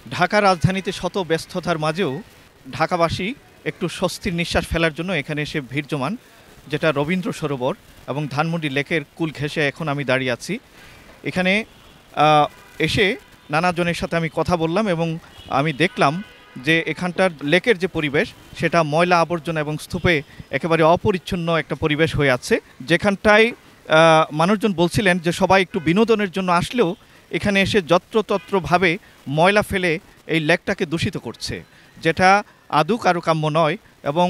ঢাকা রাজধানীতে শত ব্যস্ততার মাঝেও ঢাকাবাসী একটু স্বস্তির নিঃশ্বাস ফেলার জন্য এখানে এসে ভিড় জমান, যেটা রবীন্দ্র সরোবর এবং ধানমন্ডি লেকের কুল ঘেঁষে এখন আমি দাঁড়িয়ে আছি। এখানে এসে নানাজনের সাথে আমি কথা বললাম এবং আমি দেখলাম যে এখানটার লেকের যে পরিবেশ সেটা ময়লা আবর্জনা এবং স্তূপে একেবারে অপরিচ্ছন্ন একটা পরিবেশ হয়ে আছে, যেখানটায় মানুষজন বলছিলেন যে সবাই একটু বিনোদনের জন্য আসলেও এখানে এসে যত্রতত্রভাবে ময়লা ফেলে এই লেকটাকে দূষিত করছে, যেটা আদৌ কারো কাম্য নয়। এবং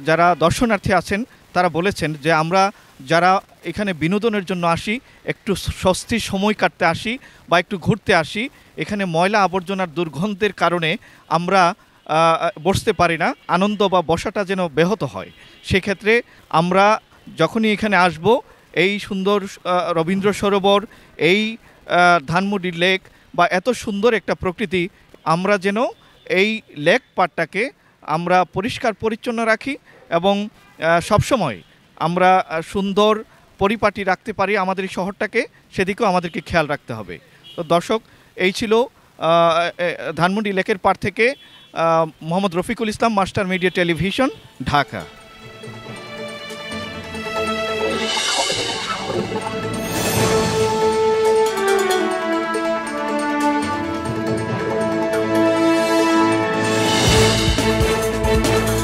যারা দর্শনার্থী আছেন তারা বলেছেন যে আমরা যারা এখানে বিনোদনের জন্য আসি, একটু স্বস্তির সময় কাটতে আসি বা একটু ঘুরতে আসি, এখানে ময়লা আবর্জনার দুর্গন্ধের কারণে আমরা বসতে পারি না, আনন্দ বা বসাটা যেন ব্যাহত হয়। সেক্ষেত্রে আমরা যখনই এখানে আসব, এই সুন্দর রবীন্দ্র সরোবর, এই ধানমন্ডি লেক বা এত সুন্দর একটা প্রকৃতি, আমরা যেন এই লেক পাড়টাকে আমরা পরিষ্কার পরিচ্ছন্ন রাখি এবং সবসময় আমরা সুন্দর পরিপাটি রাখতে পারি আমাদের এই শহরটাকে, সেদিকেও আমাদেরকে খেয়াল রাখতে হবে। তো দর্শক, এই ছিল ধানমন্ডি লেকের পাড় থেকে Mohammad Rafiqul Islam, master media television, Dhaka.